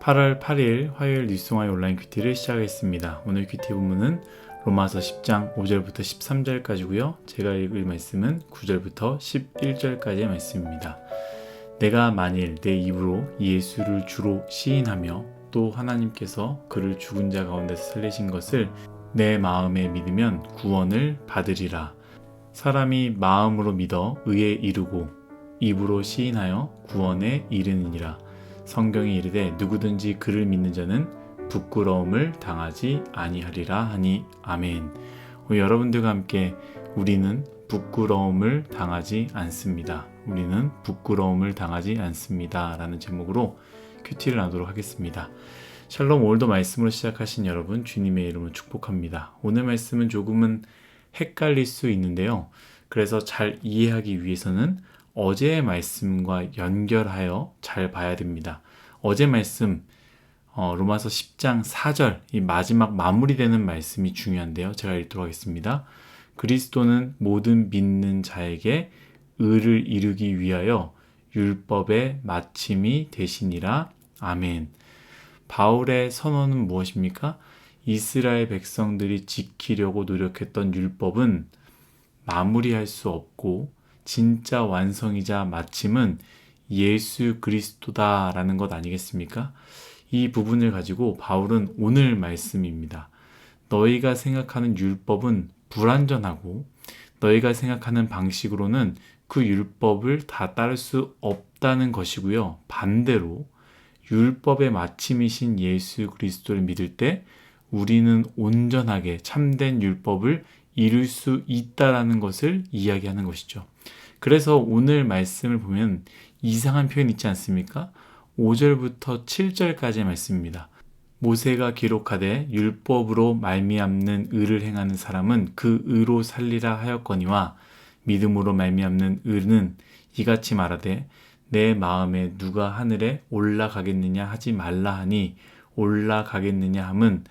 8월 8일 화요일 뉴스와의 온라인 큐티를 시작하겠습니다. 오늘 큐티 본문은 로마서 10장 5절부터 13절까지고요. 제가 읽을 말씀은 9절부터 11절까지의 말씀입니다. 내가 만일 내 입으로 예수를 주로 시인하며 또 하나님께서 그를 죽은 자 가운데서 살리신 것을 내 마음에 믿으면 구원을 받으리라. 사람이 마음으로 믿어 의에 이르고 입으로 시인하여 구원에 이르느니라. 성경이 이르되 누구든지 그를 믿는 자는 부끄러움을 당하지 아니하리라 하니 아멘. 여러분들과 함께 우리는 부끄러움을 당하지 않습니다. 우리는 부끄러움을 당하지 않습니다. 라는 제목으로 큐티를 나누도록 하겠습니다. 샬롬. 오늘도 말씀으로 시작하신 여러분 주님의 이름으로 축복합니다. 오늘 말씀은 조금은 헷갈릴 수 있는데요. 그래서 잘 이해하기 위해서는 어제의 말씀과 연결하여 잘 봐야 됩니다. 어제 말씀 로마서 10장 4절 이 마지막 마무리되는 말씀이 중요한데요. 제가 읽도록 하겠습니다. 그리스도는 모든 믿는 자에게 의를 이루기 위하여 율법의 마침이 되시니라. 아멘. 바울의 선언은 무엇입니까? 이스라엘 백성들이 지키려고 노력했던 율법은 마무리할 수 없고 진짜 완성이자 마침은 예수 그리스도다라는 것 아니겠습니까? 이 부분을 가지고 바울은 오늘 말씀입니다. 너희가 생각하는 율법은 불완전하고 너희가 생각하는 방식으로는 그 율법을 다 따를 수 없다는 것이고요. 반대로 율법의 마침이신 예수 그리스도를 믿을 때 우리는 온전하게 참된 율법을 이룰 수 있다라는 것을 이야기하는 것이죠. 그래서 오늘 말씀을 보면 이상한 표현 있지 않습니까? 5절부터 7절까지의 말씀입니다. 모세가 기록하되 율법으로 말미암는 의를 행하는 사람은 그 의로 살리라 하였거니와 믿음으로 말미암는 의는 이같이 말하되 내 마음에 누가 하늘에 올라가겠느냐 하지 말라 하니 올라가겠느냐 함은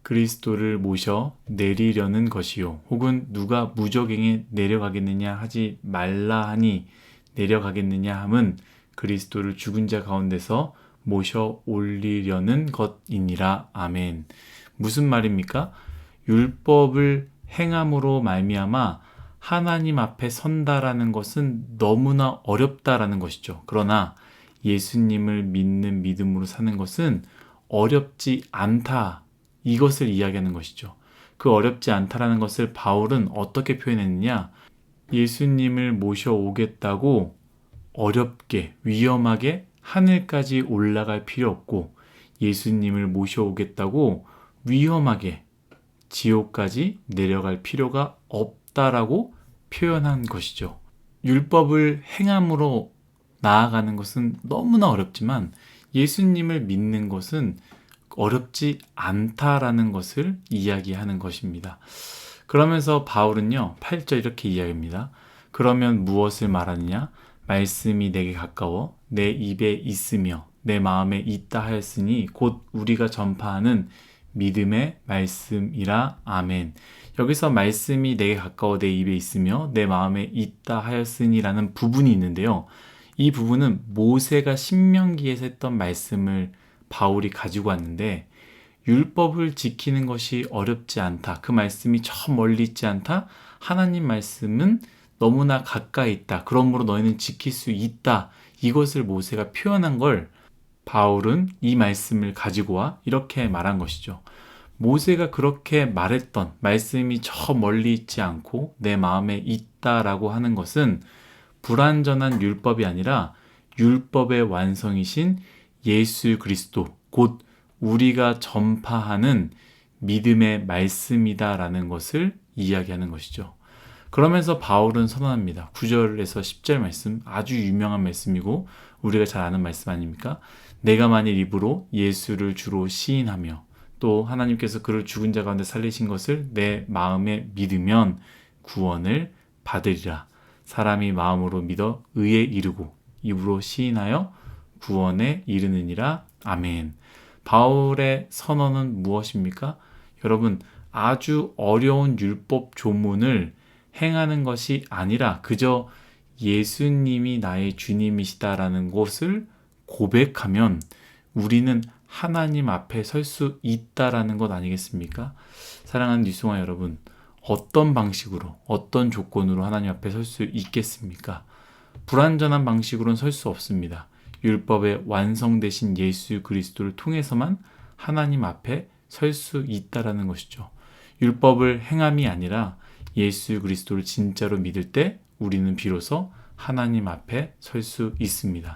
그리스도를 모셔 내리려는 것이요 혹은 누가 무저갱에 내려가겠느냐 하지 말라 하니 내려가겠느냐 함은 그리스도를 죽은 자 가운데서 모셔 올리려는 것이니라. 아멘. 무슨 말입니까? 율법을 행함으로 말미암아 하나님 앞에 선다라는 것은 너무나 어렵다라는 것이죠. 그러나 예수님을 믿는 믿음으로 사는 것은 어렵지 않다. 이것을 이야기하는 것이죠. 그 어렵지 않다라는 것을 바울은 어떻게 표현했느냐? 예수님을 모셔오겠다고 어렵게, 위험하게 하늘까지 올라갈 필요 없고 예수님을 모셔오겠다고 위험하게 지옥까지 내려갈 필요가 없다라고 표현한 것이죠. 율법을 행함으로 나아가는 것은 너무나 어렵지만 예수님을 믿는 것은 어렵지 않다라는 것을 이야기하는 것입니다. 그러면서 바울은요, 8절 이렇게 이야기합니다. 그러면 무엇을 말하느냐? 말씀이 내게 가까워 내 입에 있으며 내 마음에 있다 하였으니 곧 우리가 전파하는 믿음의 말씀이라. 아멘. 여기서 말씀이 내게 가까워 내 입에 있으며 내 마음에 있다 하였으니라는 부분이 있는데요. 이 부분은 모세가 신명기에서 했던 말씀을 바울이 가지고 왔는데 율법을 지키는 것이 어렵지 않다. 그 말씀이 저 멀리 있지 않다. 하나님 말씀은 너무나 가까이 있다. 그러므로 너희는 지킬 수 있다. 이것을 모세가 표현한 걸 바울은 이 말씀을 가지고 와 이렇게 말한 것이죠. 모세가 그렇게 말했던 말씀이 저 멀리 있지 않고 내 마음에 있다라고 하는 것은 불완전한 율법이 아니라 율법의 완성이신 예수 그리스도, 곧 우리가 전파하는 믿음의 말씀이다라는 것을 이야기하는 것이죠. 그러면서 바울은 선언합니다. 9절에서 10절 말씀, 아주 유명한 말씀이고 우리가 잘 아는 말씀 아닙니까? 내가 만일 입으로 예수를 주로 시인하며 또 하나님께서 그를 죽은 자 가운데 살리신 것을 내 마음에 믿으면 구원을 받으리라. 사람이 마음으로 믿어 의에 이르고 입으로 시인하여 구원에 이르느니라. 아멘. 바울의 선언은 무엇입니까? 여러분, 아주 어려운 율법 조문을 행하는 것이 아니라 그저 예수님이 나의 주님이시다라는 것을 고백하면 우리는 하나님 앞에 설 수 있다라는 것 아니겠습니까? 사랑하는 뉴스와 여러분, 어떤 방식으로, 어떤 조건으로 하나님 앞에 설 수 있겠습니까? 불완전한 방식으로는 설 수 없습니다. 율법의 완성되신 예수 그리스도를 통해서만 하나님 앞에 설 수 있다라는 것이죠. 율법을 행함이 아니라 예수 그리스도를 진짜로 믿을 때 우리는 비로소 하나님 앞에 설 수 있습니다.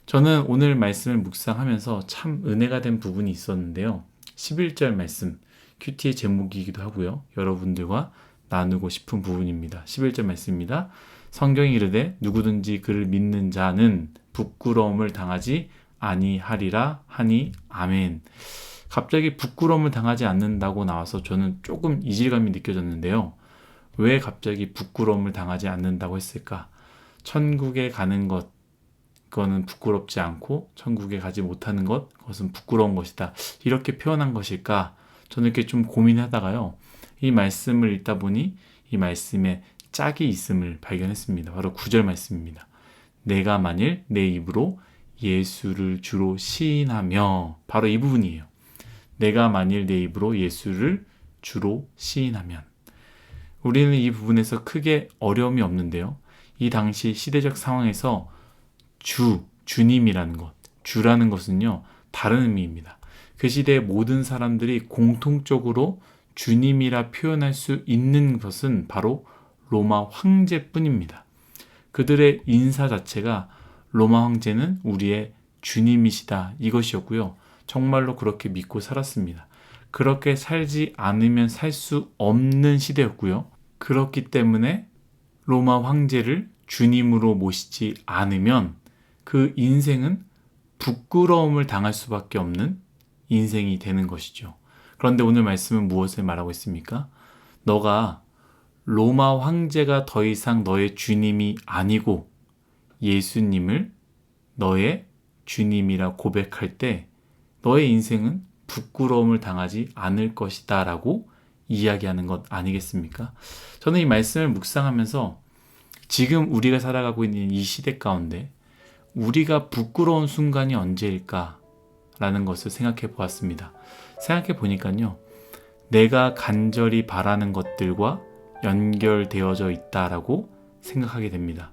저는 오늘 말씀을 묵상하면서 참 은혜가 된 부분이 있었는데요. 11절 말씀, 큐티의 제목이기도 하고요. 여러분들과 나누고 싶은 부분입니다. 11절 말씀입니다. 성경이 이르되 누구든지 그를 믿는 자는 부끄러움을 당하지 아니하리라 하니 아멘. 갑자기 부끄러움을 당하지 않는다고 나와서 저는 조금 이질감이 느껴졌는데요. 왜 갑자기 부끄러움을 당하지 않는다고 했을까? 천국에 가는 것, 그거는 부끄럽지 않고 천국에 가지 못하는 것, 그것은 부끄러운 것이다. 이렇게 표현한 것일까? 저는 이렇게 좀 고민하다가요. 이 말씀을 읽다 보니 이 말씀에 짝이 있음을 발견했습니다. 바로 9절 말씀입니다. 내가 만일 내 입으로 예수를 주로 시인하며, 바로 이 부분이에요. 내가 만일 내 입으로 예수를 주로 시인하면. 우리는 이 부분에서 크게 어려움이 없는데요. 이 당시 시대적 상황에서 주님이라는 것, 주라는 것은요, 다른 의미입니다. 그 시대의 모든 사람들이 공통적으로 주님이라 표현할 수 있는 것은 바로 로마 황제뿐입니다. 그들의 인사 자체가 로마 황제는 우리의 주님이시다, 이것이었고요. 정말로 그렇게 믿고 살았습니다. 그렇게 살지 않으면 살 수 없는 시대였고요. 그렇기 때문에 로마 황제를 주님으로 모시지 않으면 그 인생은 부끄러움을 당할 수밖에 없는 인생이 되는 것이죠. 그런데 오늘 말씀은 무엇을 말하고 있습니까? 너가 로마 황제가 더 이상 너의 주님이 아니고 예수님을 너의 주님이라 고백할 때 너의 인생은 부끄러움을 당하지 않을 것이다 라고 이야기하는 것 아니겠습니까? 저는 이 말씀을 묵상하면서 지금 우리가 살아가고 있는 이 시대 가운데 우리가 부끄러운 순간이 언제일까? 라는 것을 생각해 보았습니다. 생각해 보니까요, 내가 간절히 바라는 것들과 연결되어져 있다라고 생각하게 됩니다.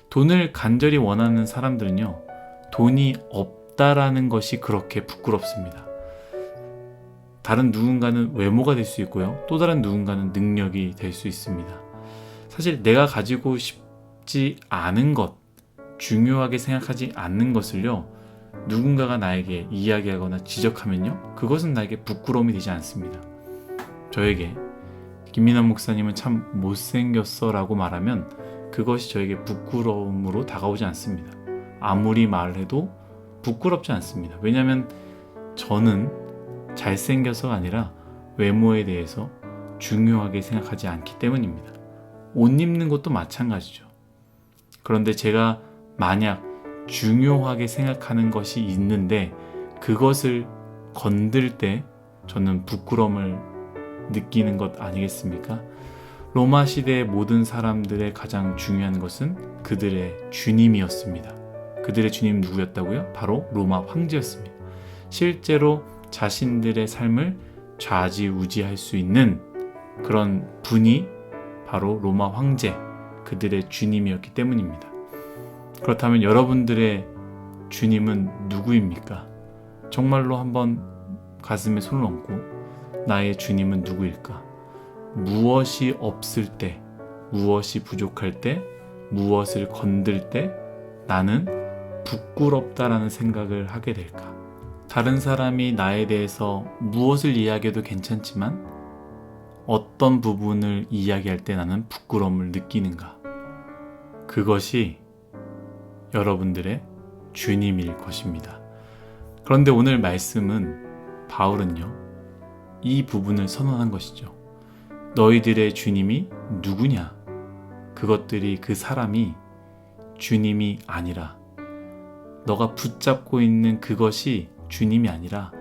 돈을 간절히 원하는 사람들은요, 돈이 없다라는 것이 그렇게 부끄럽습니다. 다른 누군가는 외모가 될 수 있고요, 또 다른 누군가는 능력이 될 수 있습니다. 사실 내가 가지고 싶지 않은 것, 중요하게 생각하지 않는 것을요, 누군가가 나에게 이야기하거나 지적하면요, 그것은 나에게 부끄러움이 되지 않습니다. 저에게 김민환 목사님은 참 못생겼어 라고 말하면 그것이 저에게 부끄러움으로 다가오지 않습니다. 아무리 말해도 부끄럽지 않습니다. 왜냐하면 저는 잘생겨서가 아니라 외모에 대해서 중요하게 생각하지 않기 때문입니다. 옷 입는 것도 마찬가지죠. 그런데 제가 만약 중요하게 생각하는 것이 있는데 그것을 건들 때 저는 부끄러움을 느끼는 것 아니겠습니까? 로마 시대의 모든 사람들의 가장 중요한 것은 그들의 주님이었습니다. 그들의 주님 누구였다고요? 바로 로마 황제였습니다. 실제로 자신들의 삶을 좌지우지할 수 있는 그런 분이 바로 로마 황제, 그들의 주님이었기 때문입니다. 그렇다면 여러분들의 주님은 누구입니까? 정말로 한번 가슴에 손을 얹고 나의 주님은 누구일까? 무엇이 없을 때, 무엇이 부족할 때, 무엇을 건들 때 나는 부끄럽다라는 생각을 하게 될까? 다른 사람이 나에 대해서 무엇을 이야기해도 괜찮지만 어떤 부분을 이야기할 때 나는 부끄러움을 느끼는가? 그것이 여러분들의 주님일 것입니다. 그런데 오늘 말씀은 바울은요, 이 부분을 선언한 것이죠. 너희들의 주님이 누구냐? 그것들이, 그 사람이 주님이 아니라, 너가 붙잡고 있는 그것이 주님이 아니라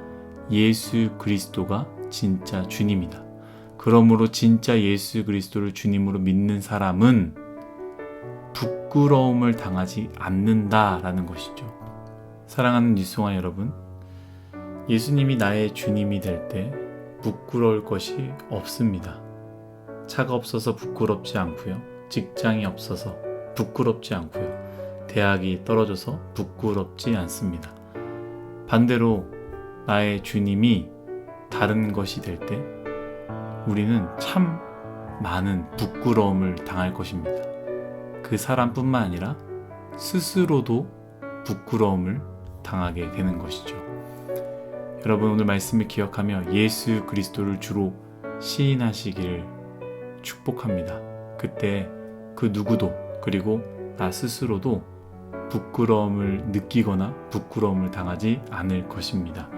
예수 그리스도가 진짜 주님이다. 그러므로 진짜 예수 그리스도를 주님으로 믿는 사람은 부끄러움을 당하지 않는다라는 것이죠. 사랑하는 뉴스와 여러분, 예수님이 나의 주님이 될 때 부끄러울 것이 없습니다. 차가 없어서 부끄럽지 않고요. 직장이 없어서 부끄럽지 않고요. 대학이 떨어져서 부끄럽지 않습니다. 반대로 나의 주님이 다른 것이 될 때 우리는 참 많은 부끄러움을 당할 것입니다. 그 사람뿐만 아니라 스스로도 부끄러움을 당하게 되는 것이죠. 여러분, 오늘 말씀을 기억하며 예수 그리스도를 주로 시인하시기를 축복합니다. 그때 그 누구도, 그리고 나 스스로도 부끄러움을 느끼거나 부끄러움을 당하지 않을 것입니다.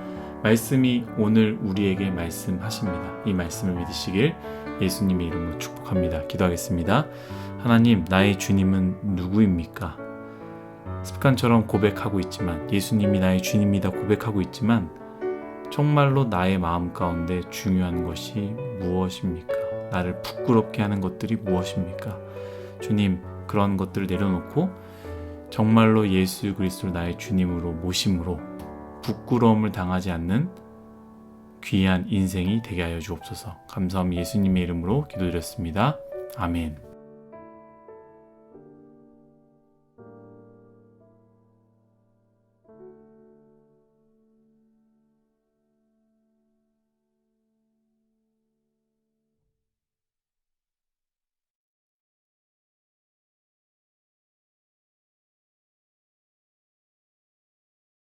말씀이 오늘 우리에게 말씀하십니다. 이 말씀을 믿으시길 예수님의 이름으로 축복합니다. 기도하겠습니다. 하나님, 나의 주님은 누구입니까? 습관처럼 고백하고 있지만, 예수님이 나의 주님이다 고백하고 있지만, 정말로 나의 마음 가운데 중요한 것이 무엇입니까? 나를 부끄럽게 하는 것들이 무엇입니까? 주님, 그런 것들을 내려놓고 정말로 예수 그리스도를 나의 주님으로 모심으로 부끄러움을 당하지 않는 귀한 인생이 되게 하여 주옵소서. 감사함 예수님의 이름으로 기도드렸습니다. 아멘.